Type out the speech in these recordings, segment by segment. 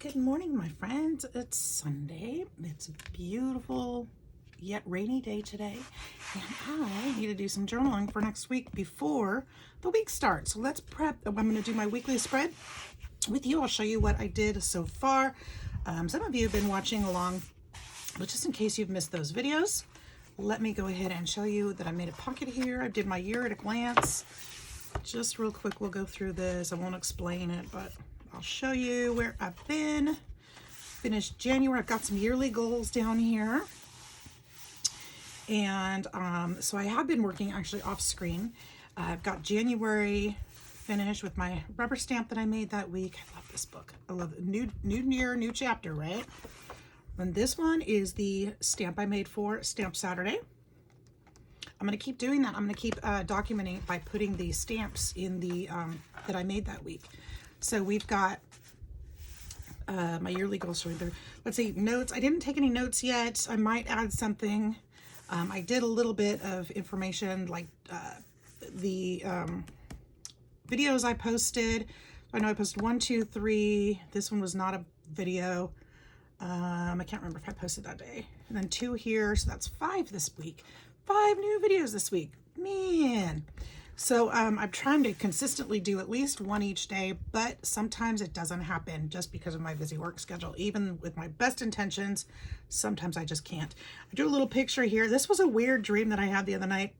Good morning, my friends. It's Sunday. It's a beautiful yet rainy day today, and I need to do some journaling for next week before the week starts. So let's prep. I'm going to do my weekly spread with you. I'll show you what I did so far. Some of you have been watching along, but just in case you've missed those videos, let me go ahead and show you that I made a pocket here. I did my year at a glance. Just real quick, we'll go through this. I won't explain it, but I'll show you where I've been. Finished January. I've got some yearly goals down here. And so I have been working actually off screen. I've got January finished with my rubber stamp that I made that week. I love this book. I love it. New year, new chapter, right? And this one is the stamp I made for Stamp Saturday. I'm going to keep doing that. I'm going to keep documenting by putting the stamps in the that I made that week. So we've got my yearly goals showing there. Let's see, notes. I didn't take any notes yet. I might add something. I did a little bit of information, like the videos I posted. I know I posted 1, 2, 3. This one was not a video. I can't remember if I posted that day. And then 2 here, so that's 5 this week. 5 new videos this week. Man. So I'm trying to consistently do at least 1 each day, but sometimes it doesn't happen just because of my busy work schedule. Even with my best intentions, sometimes I just can't. I drew a little picture here. This was a weird dream that I had the other night.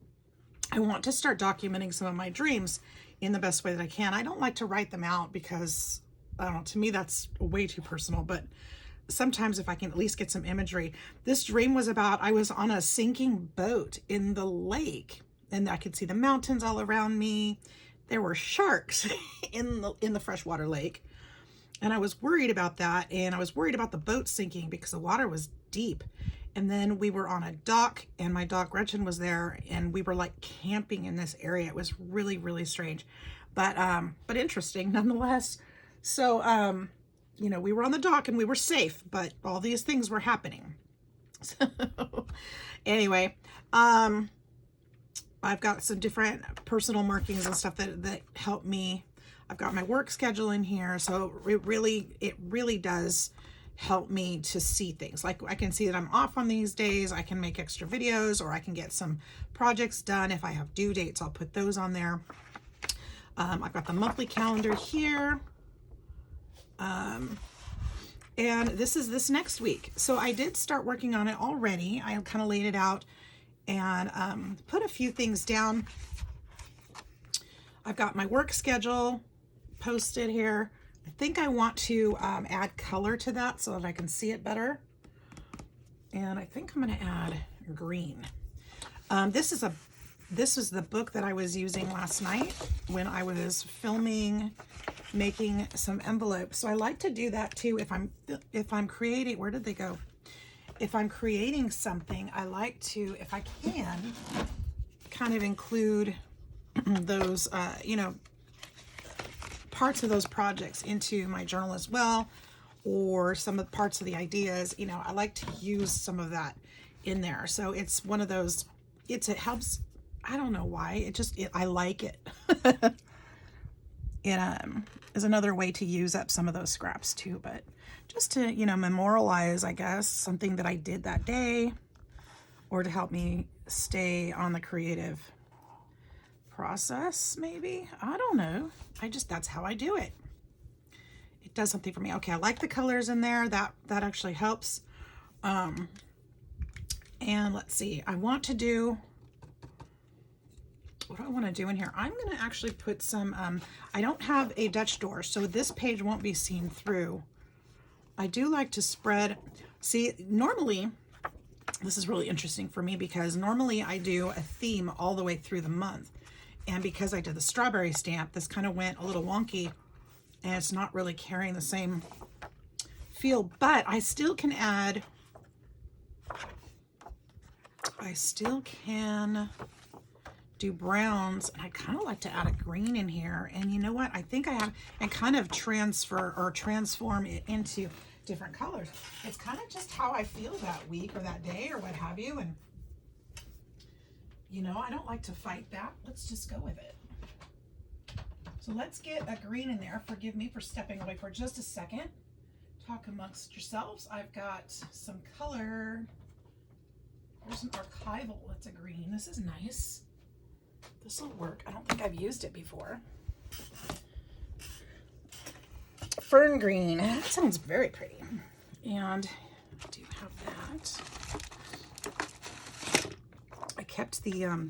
I want to start documenting some of my dreams in the best way that I can. I don't like to write them out because, I don't know, to me that's way too personal, but sometimes if I can at least get some imagery. This dream was about, I was on a sinking boat in the lake, and I could see the mountains all around me. There were sharks in the freshwater lake. And I was worried about that. And I was worried about the boat sinking because the water was deep. And then we were on a dock, and my dog Gretchen was there, and we were like camping in this area. It was really, really strange, but interesting nonetheless. So, you know, we were on the dock and we were safe, but all these things were happening. So anyway, I've got some different personal markings and stuff that help me. I've got my work schedule in here. So it really does help me to see things. Like I can see that I'm off on these days. I can make extra videos, or I can get some projects done. If I have due dates, I'll put those on there. I've got the monthly calendar here. And this is this next week. So I did start working on it already. I kind of laid it out and put a few things down. I've got my work schedule posted here. I think I want to add color to that so that I can see it better. And I think I'm going to add green. This is the book that I was using last night when I was filming, making some envelopes. So I like to do that too if I'm creating. Where did they go? If I'm creating something, I like to, if I can, kind of include those, you know, parts of those projects into my journal as well, or some of the parts of the ideas. You know, I like to use some of that in there. So it's one of those, it helps. I don't know why. I like it. It is another way to use up some of those scraps too, but just to, you know, memorialize, I guess, something that I did that day, or to help me stay on the creative process, maybe. I don't know. That's how I do it. It does something for me. Okay, I like the colors in there. That actually helps. And let's see. I want to do, what do I want to do in here? I'm going to actually put some, I don't have a Dutch door, so this page won't be seen through. I do like to spread, see, normally, this is really interesting for me because normally I do a theme all the way through the month. And because I did the strawberry stamp, this kind of went a little wonky and it's not really carrying the same feel, but I still can add, do browns, and I kind of like to add a green in here. And you know what? I think I have, and kind of transform it into different colors. It's kind of just how I feel that week or that day or what have you. And you know, I don't like to fight that. Let's just go with it. So let's get a green in there. Forgive me for stepping away for just a second. talk amongst yourselves. I've got some color. There's an archival. That's a green. This is nice. This will work. I don't think I've used it before. Fern green. That sounds very pretty. And I do have that. I kept the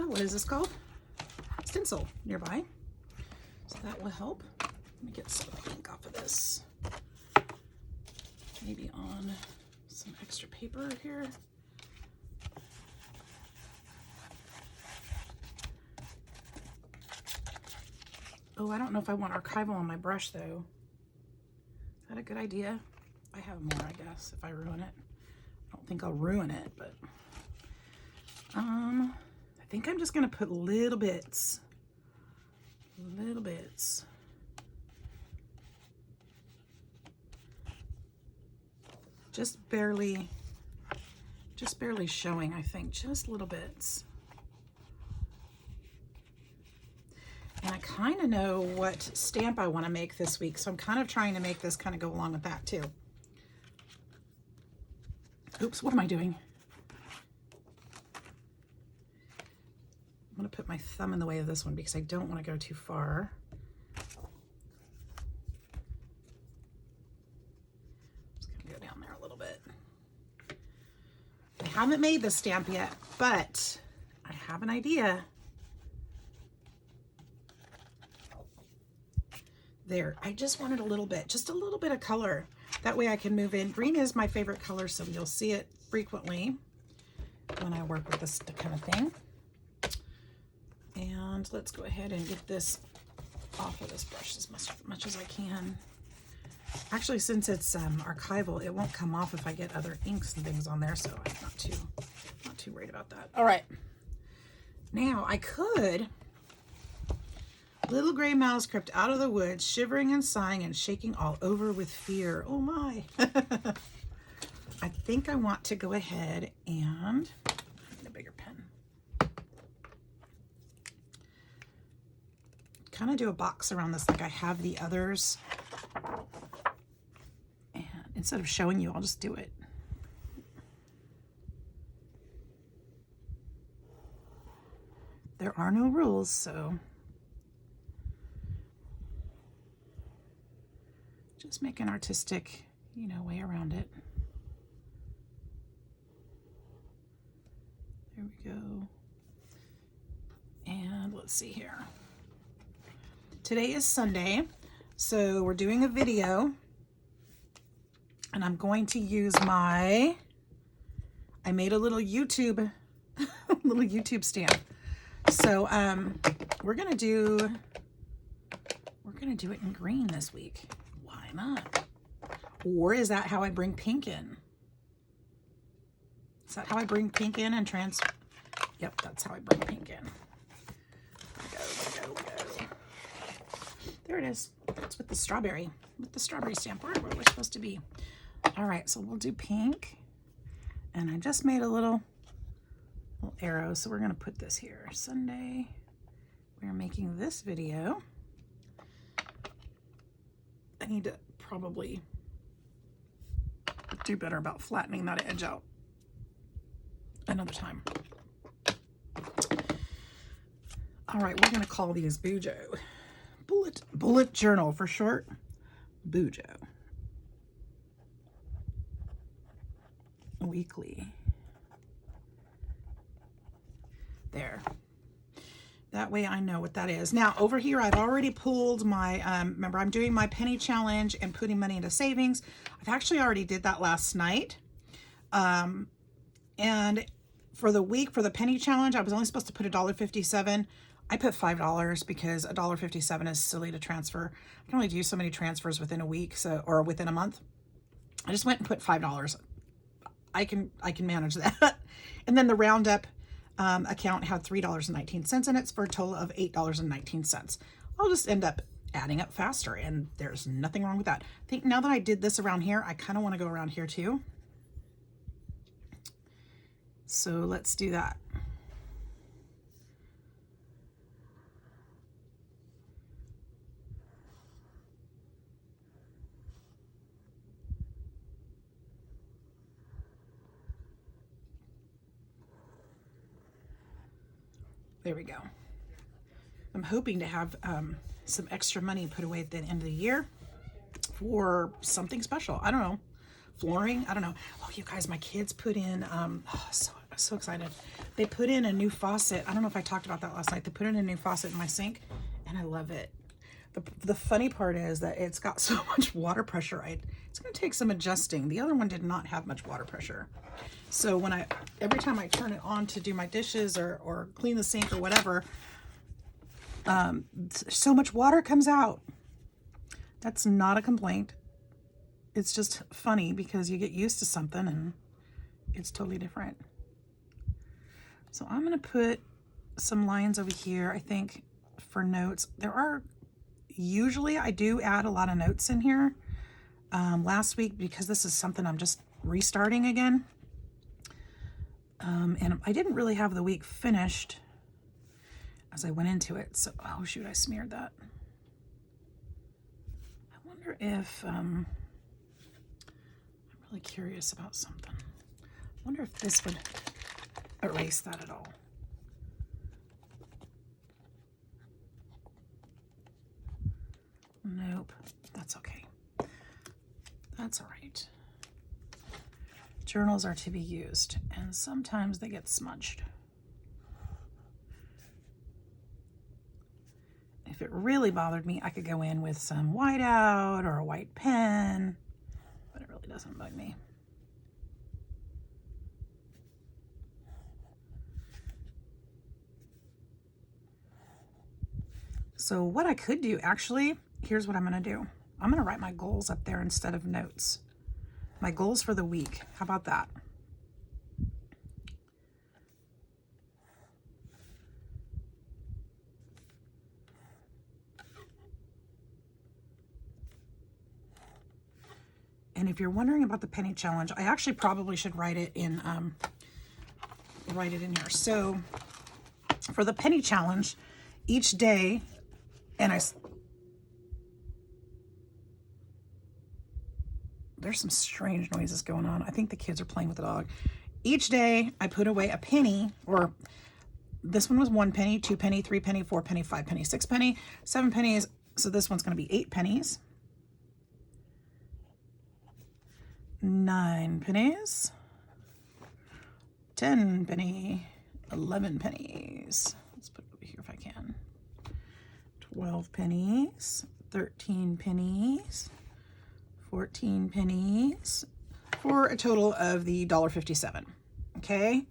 what is this called? Stencil nearby. So that will help. Let me get some ink off of this. Maybe on some extra paper here. Oh, I don't know if I want archival on my brush though. Is that a good idea? I have more, I guess, if I ruin it. I don't think I'll ruin it, but I think I'm just gonna put little bits. Little bits. Just barely showing, I think, just little bits. And I kind of know what stamp I want to make this week, so I'm kind of trying to make this kind of go along with that too. Oops, what am I doing? I'm going to put my thumb in the way of this one because I don't want to go too far. Just going to go down there a little bit. I haven't made this stamp yet, but I have an idea. There, I just wanted a little bit, just a little bit of color. That way I can move in. Green is my favorite color, so you'll see it frequently when I work with this kind of thing. And let's go ahead and get this off of this brush as much as I can. Actually, since it's archival, it won't come off if I get other inks and things on there, so I'm not too worried about that. All right, now I could. Little gray mouse crept out of the woods, shivering and sighing and shaking all over with fear. Oh my. I think I want to go ahead and I need a bigger pen. Kind of do a box around this like I have the others. And instead of showing you, I'll just do it. There are no rules, so just make an artistic, way around it. There we go. And let's see here. Today is Sunday, so we're doing a video, and I'm going to use I made a little YouTube stamp. So we're gonna do it in green this week. Why not? Or is that how I bring pink in? Is that how I bring pink in and Yep, that's how I bring pink in. Go. There it is. It's with the strawberry stamp. Where we're supposed to be. All right, so we'll do pink. And I just made a little arrow, so we're gonna put this here. Sunday, we're making this video. I need to probably do better about flattening that edge out another time. All right, we're gonna call these Bujo. Bullet journal for short. Bujo. Weekly. There. That way I know what that is. Now over here, I've already pulled my, remember I'm doing my penny challenge and putting money into savings. I've actually already did that last night. And for the week, for the penny challenge, I was only supposed to put $1.57. I put $5 because $1.57 is silly to transfer. I can only do so many transfers within a week, or within a month. I just went and put $5. I can manage that. And then the Roundup account had $3.19 in it for a total of $8.19. I'll just end up adding up faster, and there's nothing wrong with that. I think now that I did this around here, I kind of want to go around here too. So let's do that. There we go. I'm hoping to have some extra money put away at the end of the year for something special. I don't know. Flooring? I don't know. Oh, you guys, my kids put in, so excited. They put in a new faucet. I don't know if I talked about that last night. They put in a new faucet in my sink, and I love it. The funny part is that it's got so much water pressure. It's going to take some adjusting. The other one did not have much water pressure. So every time I turn it on to do my dishes or clean the sink or whatever, so much water comes out. That's not a complaint. It's just funny because you get used to something and it's totally different. So I'm going to put some lines over here, I think, for notes. Usually I do add a lot of notes in here. Last week, because this is something I'm just restarting again. And I didn't really have the week finished as I went into it. So, oh shoot, I smeared that. I wonder if, I'm really curious about something. I wonder if this would erase that at all. Nope, that's okay. That's all right. Journals are to be used, and sometimes they get smudged. If it really bothered me, I could go in with some whiteout or a white pen, but it really doesn't bug me. So what I could do, actually, here's what I'm going to do. I'm going to write my goals up there instead of notes. My goals for the week. How about that? And if you're wondering about the penny challenge, I actually probably should write it in here. So for the penny challenge, each day, and there's some strange noises going on. I think the kids are playing with the dog. Each day I put away a penny, or this one was 1 penny, 2 penny, 3 penny, 4 penny, 5 penny, 6 penny, 7 pennies. So this one's going to be 8 pennies. 9 pennies, 10 penny, 11 pennies. Let's put it over here if I can. 12 pennies, 13 pennies, 14 pennies, for a total of the $1.57. Okay,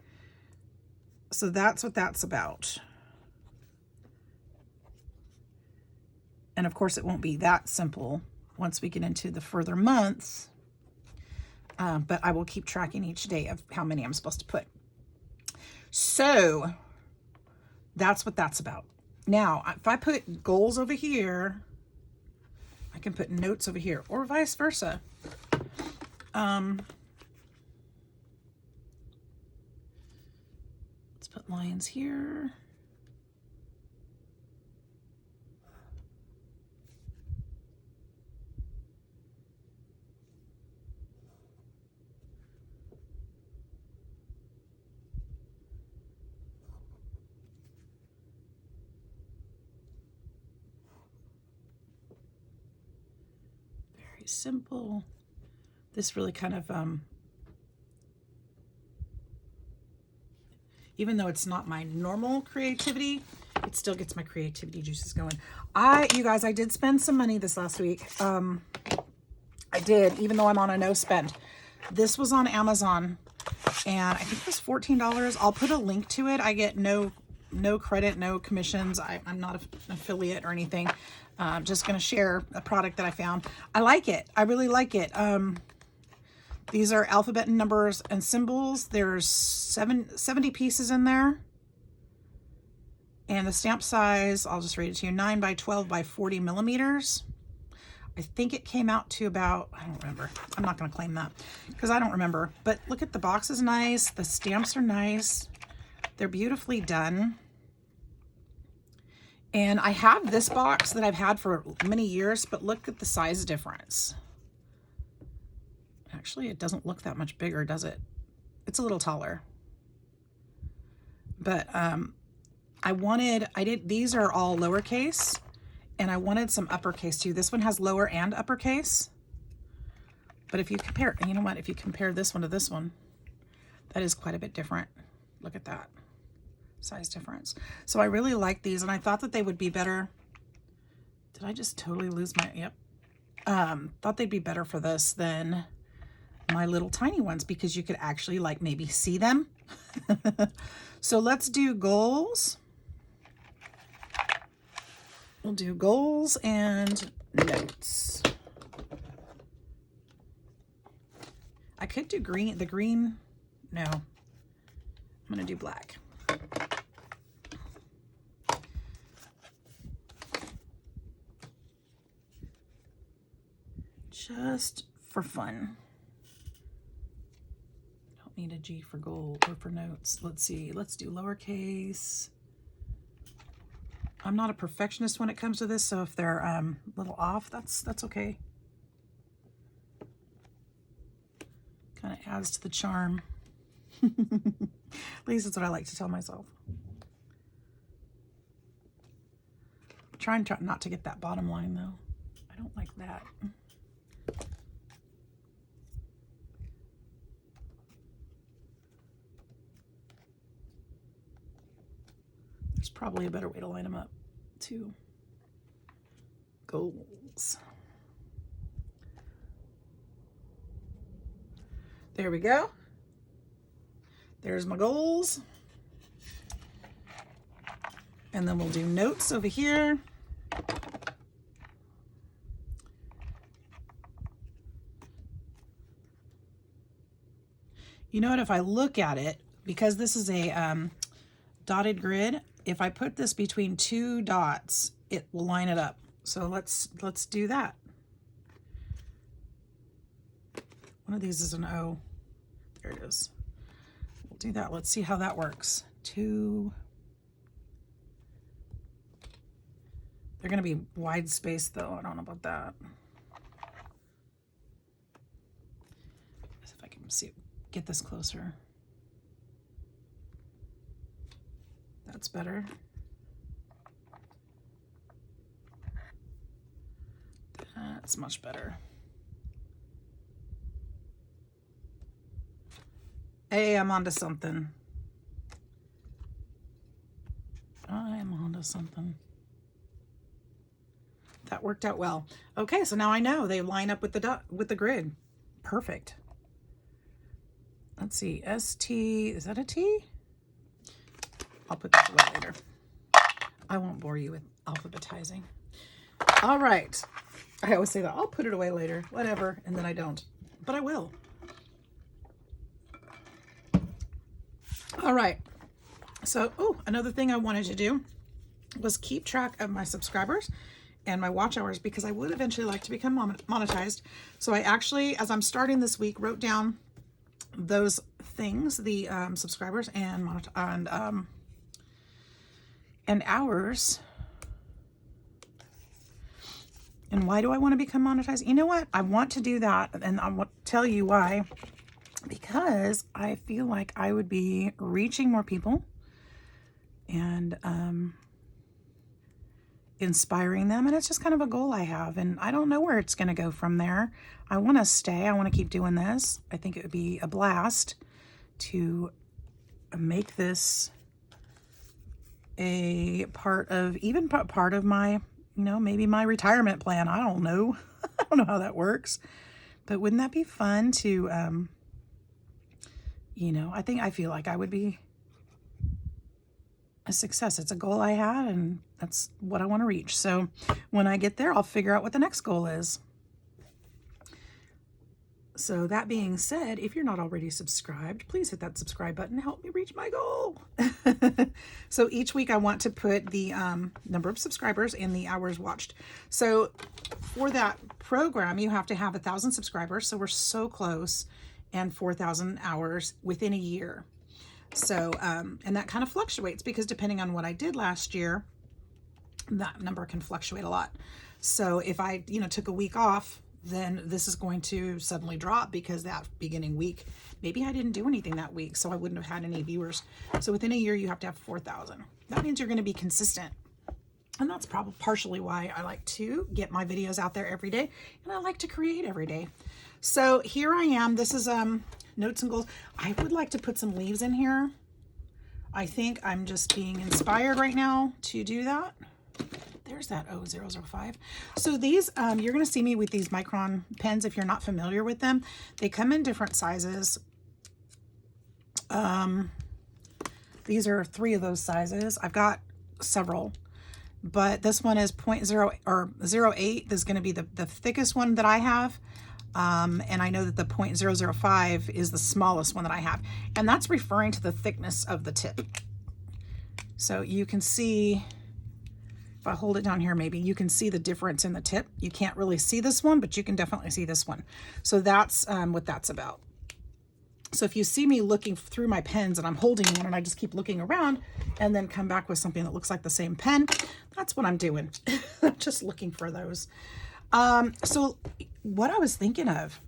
so that's what that's about. And of course, it won't be that simple once we get into the further months. But I will keep tracking each day of how many I'm supposed to put. So that's what that's about. Now, if I put goals over here, I can put notes over here, or vice versa. Let's put lines here. Simple. This really kind of even though it's not my normal creativity, it still gets my creativity juices going. You guys, I did spend some money this last week. I did, even though I'm on a no spend. This was on Amazon, and I think it was $14. I'll put a link to it. I get no credit, no commissions. I'm not an affiliate or anything. I'm just going to share a product that I found. I like it. I really like it. These are alphabet and numbers and symbols. There's 70 pieces in there. And the stamp size, I'll just read it to you, 9 by 12 by 40 millimeters. I think it came out to about, I don't remember. I'm not going to claim that because I don't remember. But look at the box is nice. The stamps are nice. They're beautifully done. And I have this box that I've had for many years, but look at the size difference. Actually, it doesn't look that much bigger, does it? It's a little taller. But these are all lowercase, and I wanted some uppercase too. This one has lower and uppercase. But if you compare, you know what, if you compare this one to this one, that is quite a bit different. Look at that size difference. So I really like these, and I thought that they would be better. Did I just totally lose my, yep. Thought they'd be better for this than my little tiny ones, because you could actually like maybe see them. So let's do goals. We'll do goals and notes. I could do green, the green, no, I'm gonna do black. Just for fun. Don't need a G for goal or for notes. Let's see, let's do lowercase. I'm not a perfectionist when it comes to this, so if they're a little off, that's okay. Kind of adds to the charm. At least that's what I like to tell myself. I'm trying not to get that bottom line though. I don't like that. There's probably a better way to line them up too. Goals. There we go. There's my goals. And then we'll do notes over here. You know what, if I look at it, because this is a dotted grid, if I put this between two dots, it will line it up. So let's do that. One of these is an O. There it is. We'll do that. Let's see how that works. Two. They're going to be wide spaced though. I don't know about that. Let's see if I can get this closer. That's better. That's much better. Hey, I'm onto something. I'm onto something. That worked out well. Okay, so now I know they line up with the grid. Perfect. Let's see. ST, is that a T? I'll put that away later. I won't bore you with alphabetizing. All right. I always say that. I'll put it away later. Whatever. And then I don't. But I will. All right. So, another thing I wanted to do was keep track of my subscribers and my watch hours, because I would eventually like to become monetized. So I actually, as I'm starting this week, wrote down those things, the subscribers and hours. And why do I want to become monetized? You know what? I want to do that, and I want to tell you why. Because I feel like I would be reaching more people and inspiring them. And it's just kind of a goal I have. And I don't know where it's going to go from there. I want to stay. I want to keep doing this. I think it would be a blast to make this a part of my, maybe my retirement plan. I don't know. I don't know how that works. But wouldn't that be fun to... I feel like I would be a success. It's a goal I had, and that's what I want to reach. So when I get there, I'll figure out what the next goal is. So that being said, if you're not already subscribed, please hit that subscribe button to help me reach my goal. So each week I want to put the number of subscribers and the hours watched. So for that program, you have to have 1,000 subscribers. So we're so close. And 4,000 hours within a year. So, and that kind of fluctuates, because depending on what I did last year, that number can fluctuate a lot. So if I, took a week off, then this is going to suddenly drop because that beginning week, maybe I didn't do anything that week, so I wouldn't have had any viewers. So within a year, you have to have 4,000. That means you're going to be consistent. And that's probably partially why I like to get my videos out there every day, and I like to create every day. So here I am. This is notes and goals. I would like to put some leaves in here. I think I'm just being inspired right now to do that. There's that 005. So these, you're going to see me with these micron pens if you're not familiar with them. They come in different sizes. These are 3 of those sizes. I've got several, but this one is 0.0 or 0.8. This is going to be the thickest one that I have. And I know that the 0.005 is the smallest one that I have. And that's referring to the thickness of the tip. So you can see, if I hold it down here, maybe you can see the difference in the tip. You can't really see this one, but you can definitely see this one. So that's what that's about. So if you see me looking through my pens and I'm holding one and I just keep looking around and then come back with something that looks like the same pen, that's what I'm doing. I'm just looking for those. So what I was thinking of,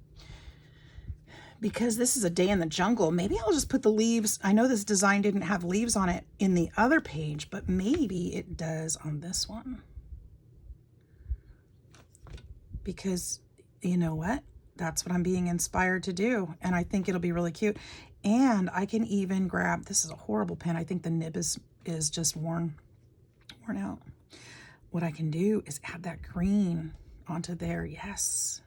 because this is a day in the jungle, maybe I'll just put the leaves. I know this design didn't have leaves on it in the other page, but maybe it does on this one. Because you know what? That's what I'm being inspired to do. And I think it'll be really cute. And I can even grab, this is a horrible pen. I think the nib is just worn out. What I can do is add that green onto there. Yes.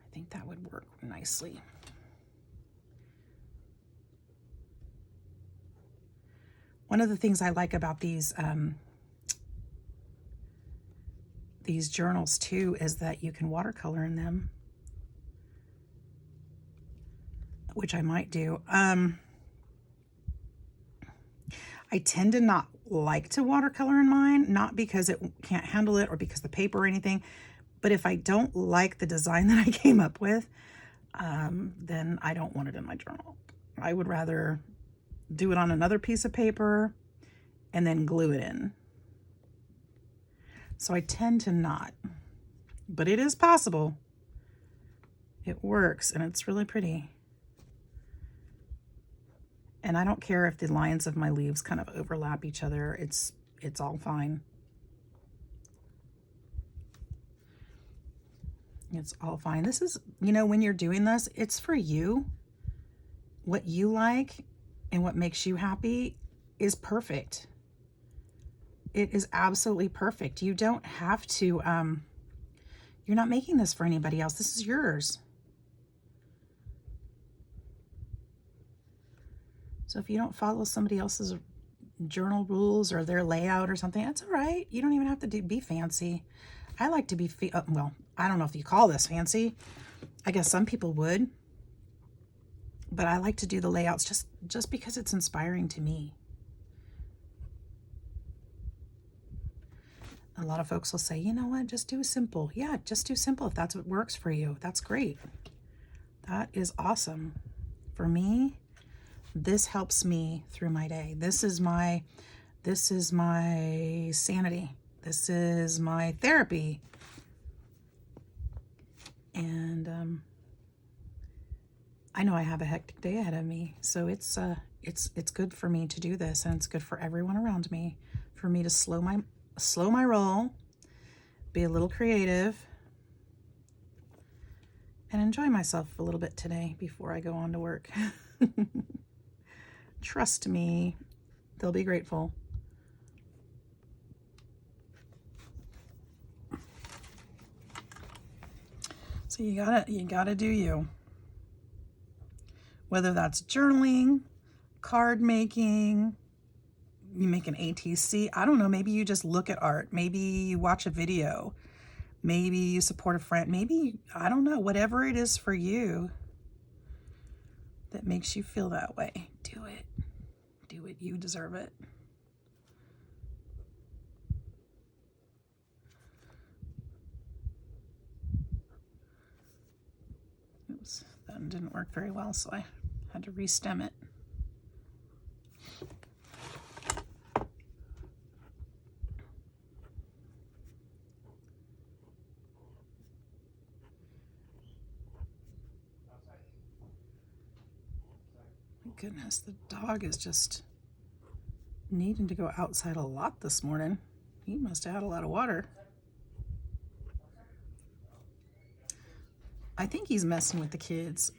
I think that would work nicely. One of the things I like about these journals too is that you can watercolor in them, which I might do. I tend to not like to watercolor in mine, not because it can't handle it or because the paper or anything, but if I don't like the design that I came up with, then I don't want it in my journal. I would rather do it on another piece of paper and then glue it in. So I tend to not, but it is possible. It works and it's really pretty. And I don't care if the lines of my leaves kind of overlap each other. It's all fine. It's all fine. This is, you know, when you're doing this, it's for you. What you like and what makes you happy is perfect. It is absolutely perfect. You don't have to, you're not making this for anybody else. This is yours. So if you don't follow somebody else's journal rules or their layout or something, that's all right. You don't even have to be fancy. I like to be, well, I don't know if you call this fancy. I guess some people would. But I like to do the layouts just because it's inspiring to me. A lot of folks will say, you know what, just do simple. Yeah, just do simple if that's what works for you. That's great. That is awesome. For me, this helps me through my day. This is my sanity. This is my therapy. And I know I have a hectic day ahead of me, so it's good for me to do this, and it's good for everyone around me, for me to slow my roll, be a little creative, and enjoy myself a little bit today before I go on to work. Trust me, they'll be grateful. So you gotta do you. Whether that's journaling, card making, you make an ATC, I don't know, maybe you just look at art, maybe you watch a video, maybe you support a friend, maybe, I don't know, whatever it is for you that makes you feel that way, do it. Do it, you deserve it. Oops, that didn't work very well, so I had to re-stem it. goodness, the dog is just needing to go outside a lot this morning. He must have had a lot of water. I think he's messing with the kids.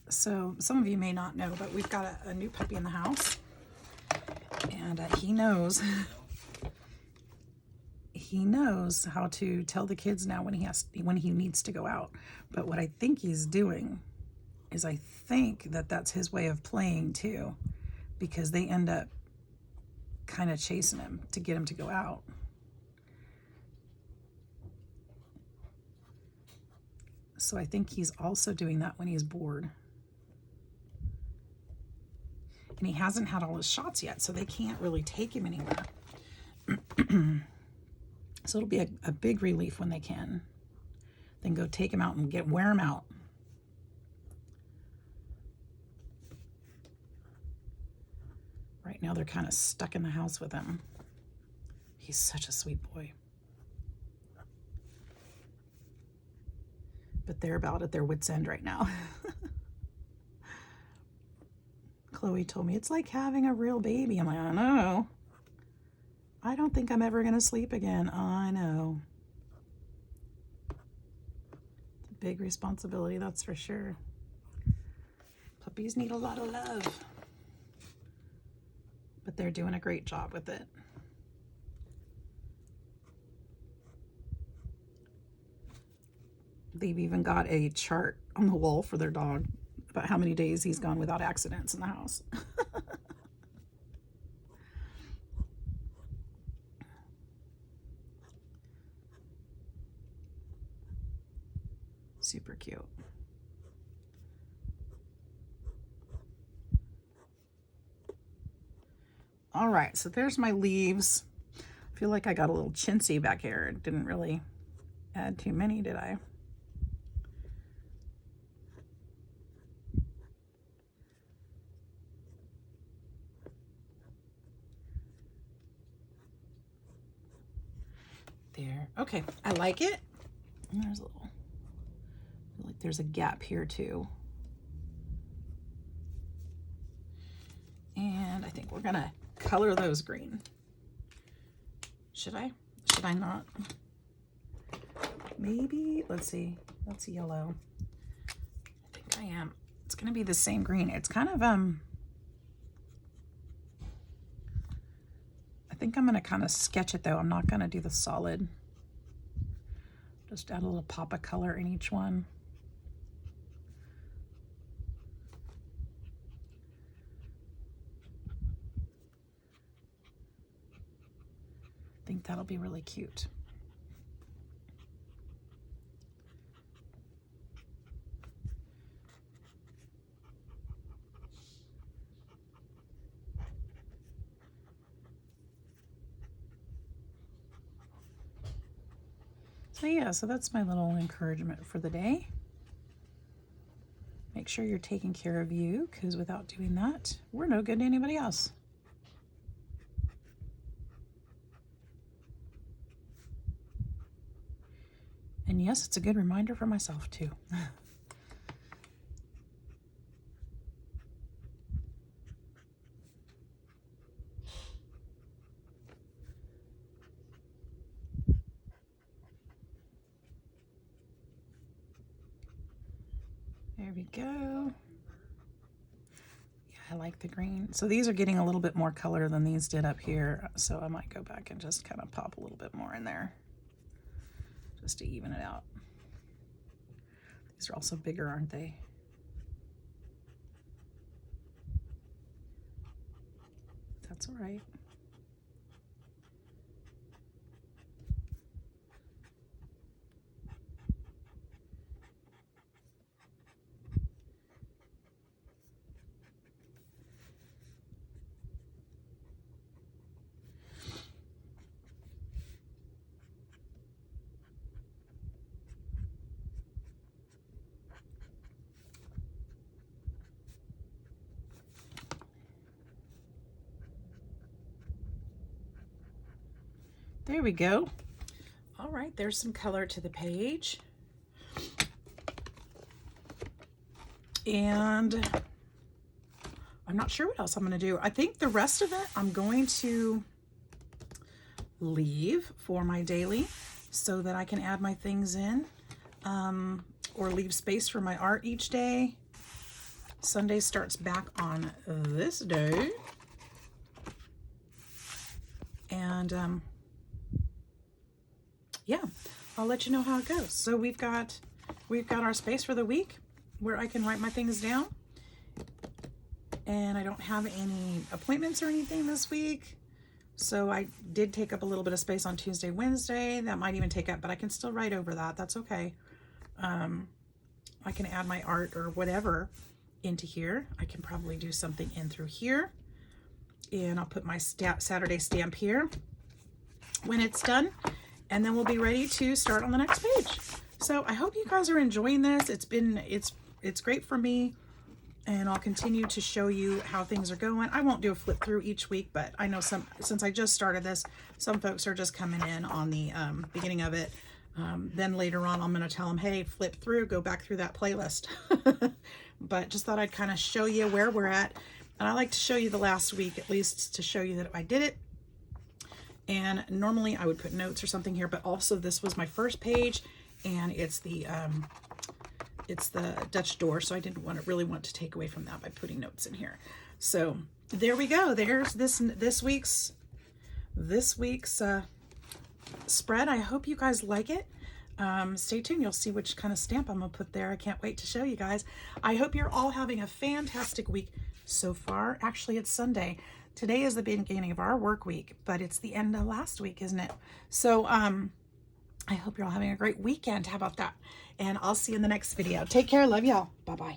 So some of you may not know, but we've got a new puppy in the house, and he knows how to tell the kids now when he needs to go out. But what I think he's doing is, I think that's his way of playing too, because they end up kind of chasing him to get him to go out. So I think he's also doing that when he's bored. And he hasn't had all his shots yet, so they can't really take him anywhere. So it'll be a big relief when they can. Then go take him out and wear him out. Right now they're kind of stuck in the house with him. He's such a sweet boy. But they're about at their wits' end right now. Chloe told me it's like having a real baby. I'm like, I know. I don't think I'm ever going to sleep again. I know. It's a big responsibility, that's for sure. Puppies need a lot of love. But they're doing a great job with it. They've even got a chart on the wall for their dog about how many days he's gone without accidents in the house. Super cute. All right, so there's my leaves. I feel like I got a little chintzy back here. Didn't really add too many, did I? There. Okay, I like it. And there's a little, like there's a gap here too. And I think we're gonna color those green. Should I? Should I not? Maybe, let's see. That's yellow. I think I am. It's gonna be the same green. It's kind of, I think I'm gonna kind of sketch it though. I'm not gonna do the solid. Just add a little pop of color in each one. I think that'll be really cute. So yeah, so that's my little encouragement for the day. Make sure you're taking care of you, because without doing that, we're no good to anybody else. And yes, it's a good reminder for myself too. There we go. Yeah, I like the green. So these are getting a little bit more color than these did up here. So I might go back and just kind of pop a little bit more in there, just to even it out. These are also bigger, aren't they? That's all right. There we go. All right, there's some color to the page. And I'm not sure what else I'm going to do. I think the rest of it I'm going to leave for my daily so that I can add my things in, or leave space for my art each day. Sunday starts back on this day. And yeah, I'll let you know how it goes. So we've got our space for the week where I can write my things down. And I don't have any appointments or anything this week. So I did take up a little bit of space on Tuesday, Wednesday. That might even take up, but I can still write over that. That's okay. I can add my art or whatever into here. I can probably do something in through here. And I'll put my Saturday stamp here when it's done. And then we'll be ready to start on the next page. So I hope you guys are enjoying this. It's great for me. And I'll continue to show you how things are going. I won't do a flip through each week, but I know since I just started this, some folks are just coming in on the beginning of it. Then later on, I'm going to tell them, hey, flip through, go back through that playlist. But just thought I'd kind of show you where we're at. And I like to show you the last week, at least to show you that I did it. And normally I would put notes or something here, but also this was my first page, and it's the Dutch door, so I didn't really want to take away from that by putting notes in here. So there we go. There's this week's spread. I hope you guys like it. Stay tuned. You'll see which kind of stamp I'm gonna put there. I can't wait to show you guys. I hope you're all having a fantastic week so far. Actually, it's Sunday. Today is the beginning of our work week, but it's the end of last week, isn't it? So I hope you're all having a great weekend. How about that? And I'll see you in the next video. Take care. Love y'all. Bye-bye.